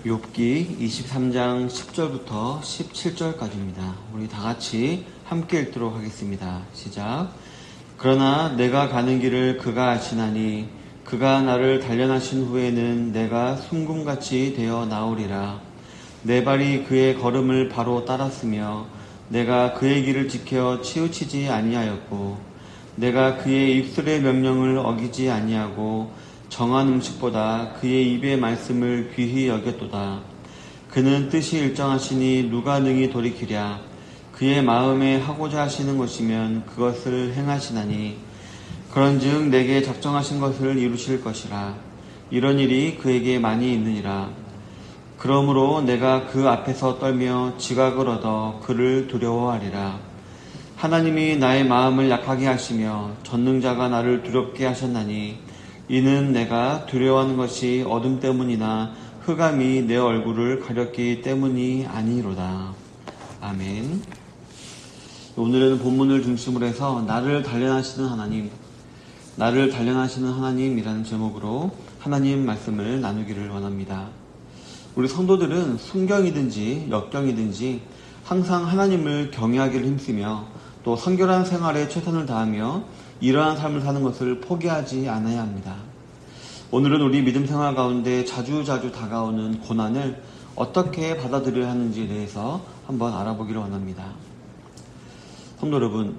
욥기 23장 10절부터 17절까지입니다. 우리 다 같이 함께 읽도록 하겠습니다. 시작. 그러나 내가 가는 길을 그가 아시나니 그가 나를 단련하신 후에는 내가 순금같이 되어 나오리라. 내 발이 그의 걸음을 바로 따랐으며 내가 그의 길을 지켜 치우치지 아니하였고 내가 그의 입술의 명령을 어기지 아니하고 정한 음식보다 그의 입의 말씀을 귀히 여겼도다. 그는 뜻이 일정하시니 누가 능히 돌이키랴. 그의 마음에 하고자 하시는 것이면 그것을 행하시나니 그런즉 내게 작정하신 것을 이루실 것이라. 이런 일이 그에게 많이 있느니라. 그러므로 내가 그 앞에서 떨며 지각을 얻어 그를 두려워하리라. 하나님이 나의 마음을 약하게 하시며 전능자가 나를 두렵게 하셨나니 이는 내가 두려워하는 것이 어둠 때문이나 흑암이 내 얼굴을 가렸기 때문이 아니로다. 아멘. 오늘은 본문을 중심으로 해서 나를 단련하시는 하나님, 나를 단련하시는 하나님이라는 제목으로 하나님 말씀을 나누기를 원합니다. 우리 성도들은 순경이든지 역경이든지 항상 하나님을 경외하기를 힘쓰며 또 성결한 생활에 최선을 다하며 이러한 삶을 사는 것을 포기하지 않아야 합니다. 오늘은 우리 믿음 생활 가운데 자주자주 다가오는 고난을 어떻게 받아들여야 하는지에 대해서 한번 알아보기를 원합니다. 성도 여러분,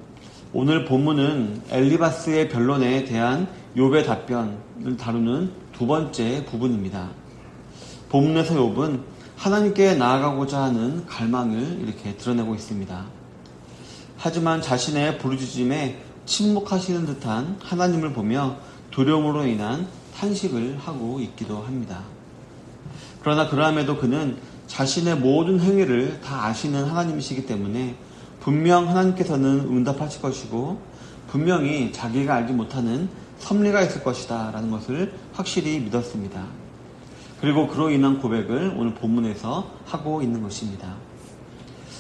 오늘 본문은 엘리바스의 변론에 대한 욥의 답변을 다루는 두 번째 부분입니다. 본문에서 욥은 하나님께 나아가고자 하는 갈망을 이렇게 드러내고 있습니다. 하지만 자신의 부르짖음에 침묵하시는 듯한 하나님을 보며 두려움으로 인한 탄식을 하고 있기도 합니다. 그러나 그러함에도 그는 자신의 모든 행위를 다 아시는 하나님이시기 때문에 분명 하나님께서는 응답하실 것이고 분명히 자기가 알지 못하는 섭리가 있을 것이다 라는 것을 확실히 믿었습니다. 그리고 그로 인한 고백을 오늘 본문에서 하고 있는 것입니다.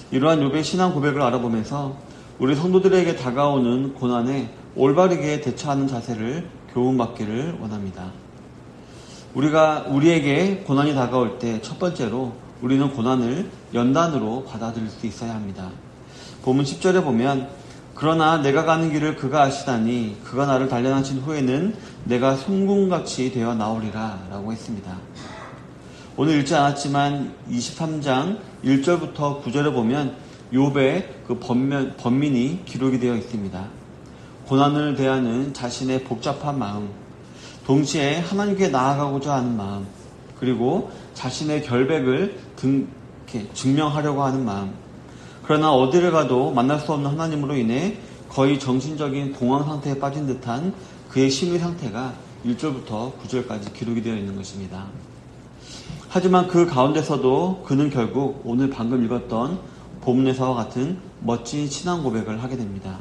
이러한 욥의 신앙 고백을 알아보면서 우리 성도들에게 다가오는 고난에 올바르게 대처하는 자세를 교훈받기를 원합니다. 우리에게 고난이 다가올 때 첫 번째로 우리는 고난을 연단으로 받아들일 수 있어야 합니다. 본문 10절에 보면 그러나 내가 가는 길을 그가 아시다니 그가 나를 단련하신 후에는 내가 순금같이 되어 나오리라 라고 했습니다. 오늘 읽지 않았지만 23장 1절부터 9절에 보면 욥의 그 번민이 기록이 되어 있습니다. 고난을 대하는 자신의 복잡한 마음, 동시에 하나님께 나아가고자 하는 마음, 그리고 자신의 결백을 증명하려고 하는 마음. 그러나 어디를 가도 만날 수 없는 하나님으로 인해 거의 정신적인 공황 상태에 빠진 듯한 그의 심리 상태가 1절부터 9절까지 기록이 되어 있는 것입니다. 하지만 그 가운데서도 그는 결국 오늘 방금 읽었던 본문에서와 같은 멋진 신앙 고백을 하게 됩니다.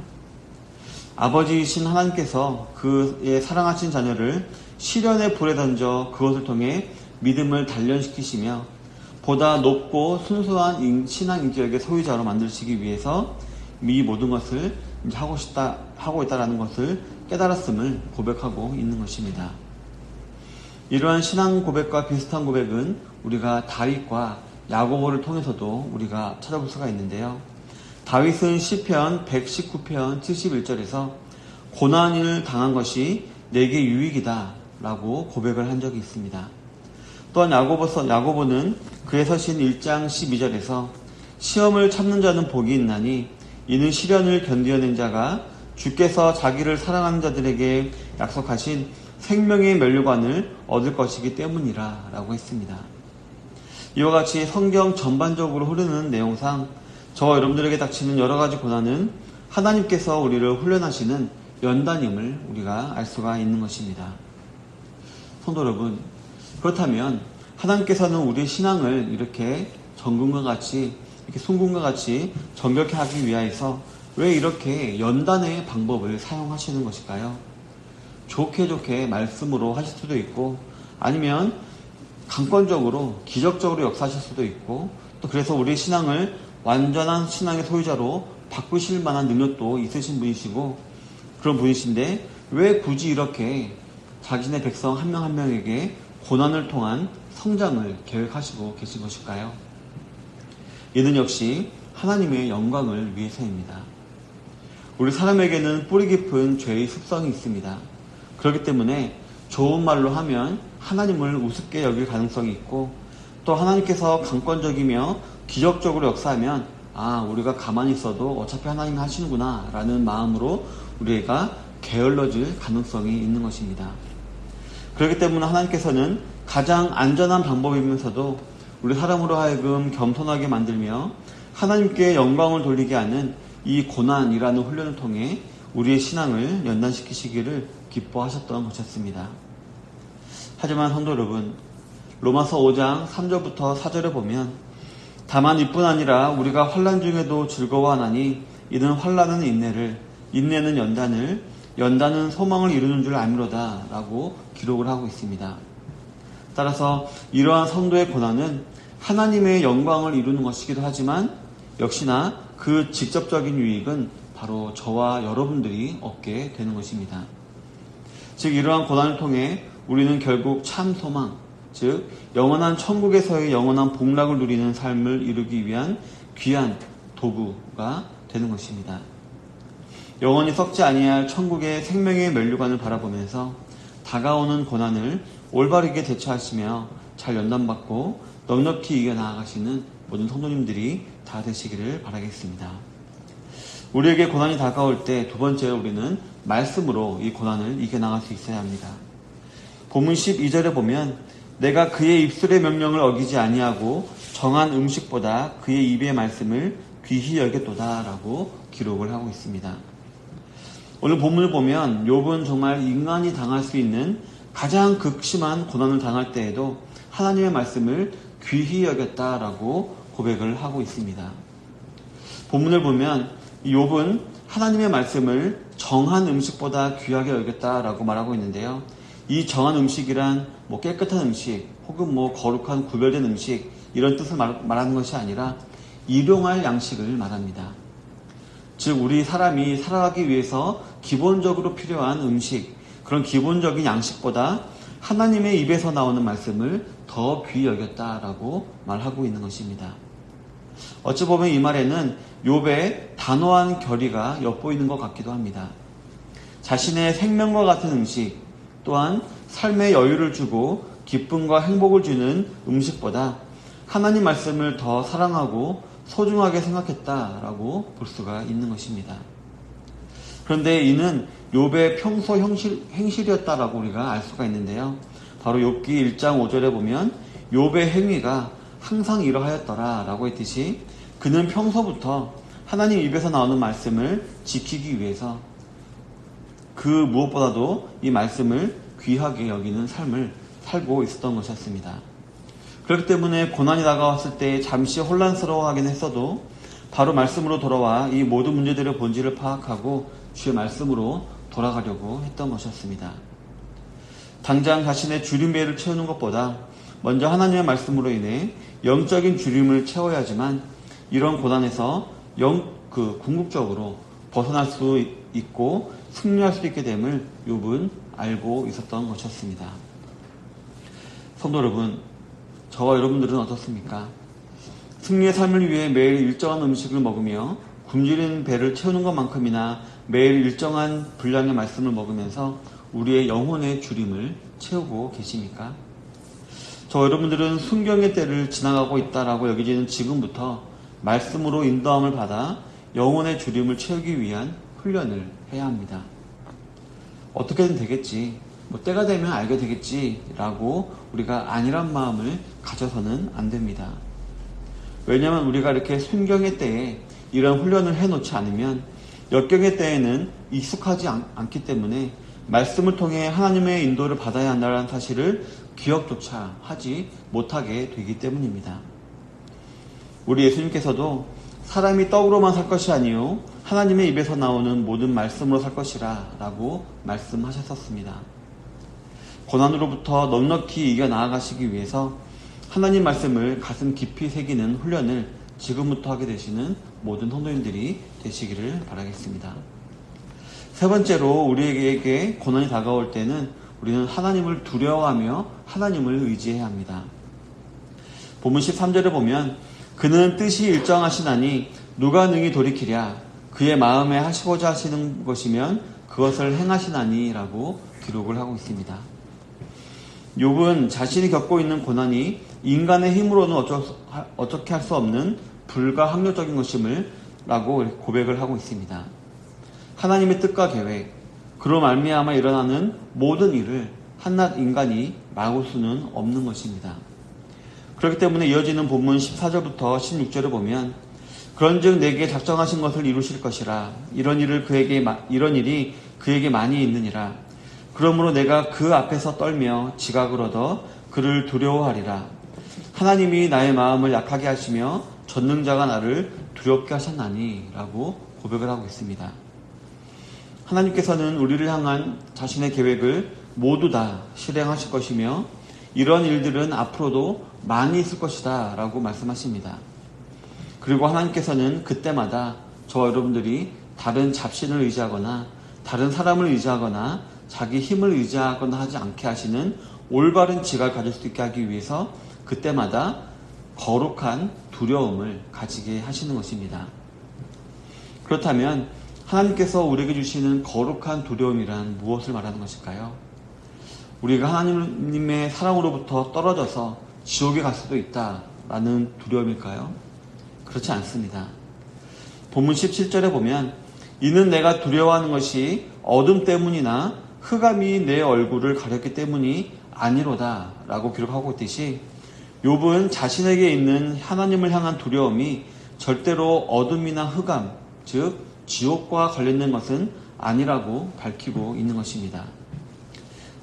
아버지이신 하나님께서 그의 사랑하신 자녀를 시련의 불에 던져 그것을 통해 믿음을 단련시키시며 보다 높고 순수한 신앙 인격의 소유자로 만드시기 위해서 이 모든 것을 하고 있다라는 것을 깨달았음을 고백하고 있는 것입니다. 이러한 신앙 고백과 비슷한 고백은 우리가 다윗과 야고보를 통해서도 우리가 찾아볼 수가 있는데요. 다윗은 시편 119편 71절에서 고난을 당한 것이 내게 유익이다 라고 고백을 한 적이 있습니다. 또한 야고보는 그의 서신 1장 12절에서 시험을 참는 자는 복이 있나니 이는 시련을 견디어낸 자가 주께서 자기를 사랑하는 자들에게 약속하신 생명의 면류관을 얻을 것이기 때문이라 라고 했습니다. 이와 같이 성경 전반적으로 흐르는 내용상 저와 여러분들에게 닥치는 여러 가지 고난은 하나님께서 우리를 훈련하시는 연단임을 우리가 알 수가 있는 것입니다. 성도 여러분, 그렇다면 하나님께서는 우리의 신앙을 이렇게 정금과 같이, 이렇게 순금과 같이 정결케 하기 위하여서 왜 이렇게 연단의 방법을 사용하시는 것일까요? 좋게 말씀으로 하실 수도 있고 아니면 강권적으로 기적적으로 역사하실 수도 있고 또 그래서 우리의 신앙을 완전한 신앙의 소유자로 바꾸실 만한 능력도 있으신 분이시고 그런 분이신데 왜 굳이 이렇게 자신의 백성 한 명 한 명에게 고난을 통한 성장을 계획하시고 계신 것일까요? 이는 역시 하나님의 영광을 위해서입니다. 우리 사람에게는 뿌리 깊은 죄의 습성이 있습니다. 그렇기 때문에 좋은 말로 하면 하나님을 우습게 여길 가능성이 있고, 또 하나님께서 강권적이며 기적적으로 역사하면 우리가 가만히 있어도 어차피 하나님이 하시는구나 라는 마음으로 우리가 게을러질 가능성이 있는 것입니다. 그렇기 때문에 하나님께서는 가장 안전한 방법이면서도 우리 사람으로 하여금 겸손하게 만들며 하나님께 영광을 돌리게 하는 이 고난이라는 훈련을 통해 우리의 신앙을 연단시키시기를 기뻐하셨던 것이었습니다. 하지만 성도 여러분, 로마서 5장 3절부터 4절에 보면 다만 이뿐 아니라 우리가 환난 중에도 즐거워하나니 이는 환난은 인내를, 인내는 연단을, 연단은 소망을 이루는 줄 알미로다 라고 기록을 하고 있습니다. 따라서 이러한 성도의 고난은 하나님의 영광을 이루는 것이기도 하지만 역시나 그 직접적인 유익은 바로 저와 여러분들이 얻게 되는 것입니다. 즉 이러한 고난을 통해 우리는 결국 참 소망, 즉 영원한 천국에서의 영원한 복락을 누리는 삶을 이루기 위한 귀한 도구가 되는 것입니다. 영원히 썩지 아니할 천국의 생명의 면류관을 바라보면서 다가오는 고난을 올바르게 대처하시며 잘 연단받고 넉넉히 이겨나가시는 모든 성도님들이 다 되시기를 바라겠습니다. 우리에게 고난이 다가올 때 두 번째로 우리는 말씀으로 이 고난을 이겨나갈 수 있어야 합니다. 본문 12절에 보면 내가 그의 입술의 명령을 어기지 아니하고 정한 음식보다 그의 입의 말씀을 귀히 여겼도다 라고 기록을 하고 있습니다. 오늘 본문을 보면 욥은 정말 인간이 당할 수 있는 가장 극심한 고난을 당할 때에도 하나님의 말씀을 귀히 여겼다라고 고백을 하고 있습니다. 본문을 보면 욥은 하나님의 말씀을 정한 음식보다 귀하게 여겼다라고 말하고 있는데요. 이 정한 음식이란 깨끗한 음식 혹은 거룩한 구별된 음식 이런 뜻을 말하는 것이 아니라 일용할 양식을 말합니다. 즉 우리 사람이 살아가기 위해서 기본적으로 필요한 음식, 그런 기본적인 양식보다 하나님의 입에서 나오는 말씀을 더 귀히 여겼다라고 말하고 있는 것입니다. 어찌 보면 이 말에는 욥의 단호한 결의가 엿보이는 것 같기도 합니다. 자신의 생명과 같은 음식, 또한 삶의 여유를 주고 기쁨과 행복을 주는 음식보다 하나님 말씀을 더 사랑하고 소중하게 생각했다라고 볼 수가 있는 것입니다. 그런데 이는 욥의 평소 행실이었다라고 우리가 알 수가 있는데요. 바로 욥기 1장 5절에 보면 욥의 행위가 항상 이러하였더라라고 했듯이 그는 평소부터 하나님 입에서 나오는 말씀을 지키기 위해서 그 무엇보다도 이 말씀을 귀하게 여기는 삶을 살고 있었던 것이었습니다. 그렇기 때문에 고난이 다가왔을 때 잠시 혼란스러워하긴 했어도 바로 말씀으로 돌아와 이 모든 문제들의 본질을 파악하고 주의 말씀으로 돌아가려고 했던 것이었습니다. 당장 자신의 주림배를 채우는 것보다 먼저 하나님의 말씀으로 인해 영적인 주림을 채워야지만 이런 고난에서 궁극적으로 벗어날 수 있고 승리할 수 있게 됨을 욥은 알고 있었던 것이었습니다. 성도 여러분, 저와 여러분들은 어떻습니까? 승리의 삶을 위해 매일 일정한 음식을 먹으며 굶주린 배를 채우는 것만큼이나 매일 일정한 분량의 말씀을 먹으면서 우리의 영혼의 주림을 채우고 계십니까? 저 여러분들은 순경의 때를 지나가고 있다라고 여겨지는 지금부터 말씀으로 인도함을 받아 영혼의 주림을 채우기 위한 훈련을 해야 합니다. 어떻게든 되겠지, 때가 되면 알게 되겠지라고 우리가 안일한 마음을 가져서는 안 됩니다. 왜냐하면 우리가 이렇게 순경의 때에 이런 훈련을 해놓지 않으면 역경의 때에는 익숙하지 않기 때문에 말씀을 통해 하나님의 인도를 받아야 한다는 사실을 기억조차 하지 못하게 되기 때문입니다. 우리 예수님께서도 사람이 떡으로만 살 것이 아니요 하나님의 입에서 나오는 모든 말씀으로 살 것이라 라고 말씀하셨었습니다. 고난으로부터 넉넉히 이겨나아가시기 위해서 하나님 말씀을 가슴 깊이 새기는 훈련을 지금부터 하게 되시는 모든 성도님들이 되시기를 바라겠습니다. 세 번째로 우리에게 고난이 다가올 때는 우리는 하나님을 두려워하며 하나님을 의지해야 합니다. 본문 13절에 보면 그는 뜻이 일정하시나니 누가 능히 돌이키랴 그의 마음에 하시고자 하시는 것이면 그것을 행하시나니 라고 기록을 하고 있습니다. 욥은 자신이 겪고 있는 고난이 인간의 힘으로는 어떻게 할 수 없는 불가합리적인 것임을 라고 고백을 하고 있습니다. 하나님의 뜻과 계획, 그로 말미암아 일어나는 모든 일을 한낱 인간이 막을 수는 없는 것입니다. 그렇기 때문에 이어지는 본문 14절부터 16절을 보면 그런즉 내게 작정하신 것을 이루실 것이라 이런 일이 그에게 많이 있느니라. 그러므로 내가 그 앞에서 떨며 지각을 얻어 그를 두려워하리라. 하나님이 나의 마음을 약하게 하시며 전능자가 나를 두렵게 하셨나니 라고 고백을 하고 있습니다. 하나님께서는 우리를 향한 자신의 계획을 모두 다 실행하실 것이며 이런 일들은 앞으로도 많이 있을 것이다 라고 말씀하십니다. 그리고 하나님께서는 그때마다 저와 여러분들이 다른 잡신을 의지하거나 다른 사람을 의지하거나 자기 힘을 의지하거나 하지 않게 하시는 올바른 지각을 가질 수 있게 하기 위해서 그때마다 거룩한 두려움을 가지게 하시는 것입니다. 그렇다면 하나님께서 우리에게 주시는 거룩한 두려움이란 무엇을 말하는 것일까요? 우리가 하나님의 사랑으로부터 떨어져서 지옥에 갈 수도 있다라는 두려움일까요? 그렇지 않습니다. 본문 17절에 보면 이는 내가 두려워하는 것이 어둠 때문이나 흑암이 내 얼굴을 가렸기 때문이 아니로다 라고 기록하고 있듯이 욥은 자신에게 있는 하나님을 향한 두려움이 절대로 어둠이나 흑암, 즉 지옥과 관련된 것은 아니라고 밝히고 있는 것입니다.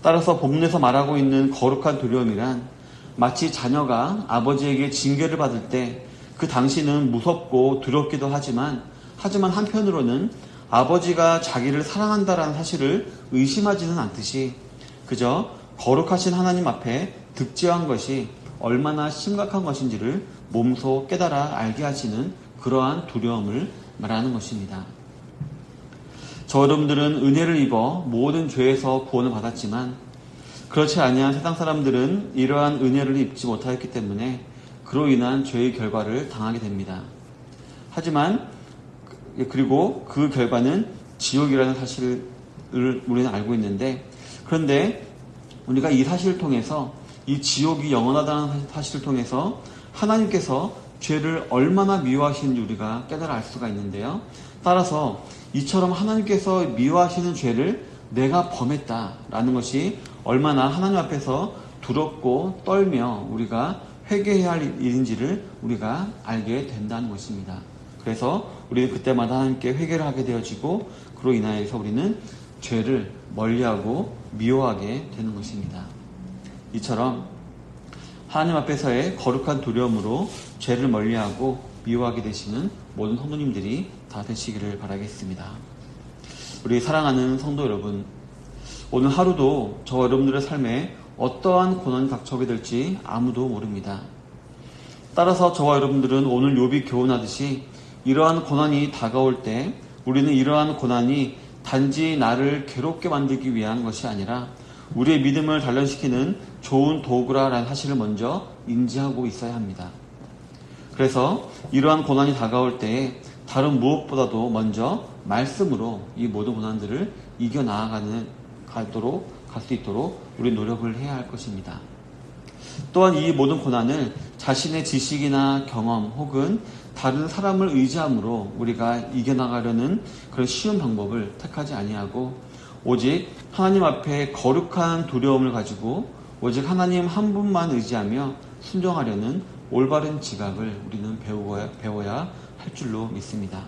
따라서 본문에서 말하고 있는 거룩한 두려움이란 마치 자녀가 아버지에게 징계를 받을 때 그 당시는 무섭고 두렵기도 하지만 한편으로는 아버지가 자기를 사랑한다라는 사실을 의심하지는 않듯이 그저 거룩하신 하나님 앞에 득죄한 것이 얼마나 심각한 것인지를 몸소 깨달아 알게 하시는 그러한 두려움을 말하는 것입니다. 저 여러분들은 은혜를 입어 모든 죄에서 구원을 받았지만 그렇지 아니한 세상 사람들은 이러한 은혜를 입지 못하였기 때문에 그로 인한 죄의 결과를 당하게 됩니다. 하지만 그리고 그 결과는 지옥이라는 사실을 우리는 알고 있는데 그런데 우리가 이 사실을 통해서 이 지옥이 영원하다는 사실을 통해서 하나님께서 죄를 얼마나 미워하시는지 우리가 깨달아 알 수가 있는데요. 따라서 이처럼 하나님께서 미워하시는 죄를 내가 범했다라는 것이 얼마나 하나님 앞에서 두렵고 떨며 우리가 회개해야 할 일인지를 우리가 알게 된다는 것입니다. 그래서 우리는 그때마다 하나님께 회개를 하게 되어지고 그로 인하여서 우리는 죄를 멀리하고 미워하게 되는 것입니다. 이처럼 하나님 앞에서의 거룩한 두려움으로 죄를 멀리하고 미워하게 되시는 모든 성도님들이 다 되시기를 바라겠습니다. 우리 사랑하는 성도 여러분, 오늘 하루도 저와 여러분들의 삶에 어떠한 고난이 닥쳐오게 될지 아무도 모릅니다. 따라서 저와 여러분들은 오늘 욥이 교훈하듯이 이러한 고난이 다가올 때 우리는 이러한 고난이 단지 나를 괴롭게 만들기 위한 것이 아니라 우리의 믿음을 단련시키는 좋은 도구라는 사실을 먼저 인지하고 있어야 합니다. 그래서 이러한 고난이 다가올 때에 다른 무엇보다도 먼저 말씀으로 이 모든 고난들을 갈 수 있도록 우리 노력을 해야 할 것입니다. 또한 이 모든 고난을 자신의 지식이나 경험 혹은 다른 사람을 의지함으로 우리가 이겨나가려는 그런 쉬운 방법을 택하지 아니하고 오직 하나님 앞에 거룩한 두려움을 가지고 오직 하나님 한 분만 의지하며 순종하려는 올바른 지각을 우리는 배워야 할 줄로 믿습니다.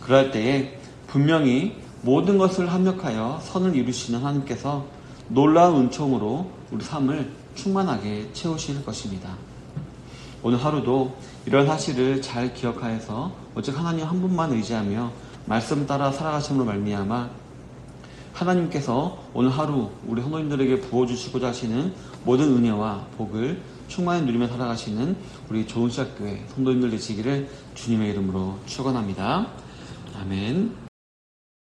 그럴 때에 분명히 모든 것을 합력하여 선을 이루시는 하나님께서 놀라운 은총으로 우리 삶을 충만하게 채우실 것입니다. 오늘 하루도 이런 사실을 잘 기억하여서 오직 하나님 한 분만 의지하며 말씀 따라 살아가심으로 말미암아 하나님께서 오늘 하루 우리 성도님들에게 부어주시고자 하시는 모든 은혜와 복을 충만히 누리며 살아가시는 우리 좋은 시작교회 성도님들 되시기를 주님의 이름으로 축원합니다. 아멘.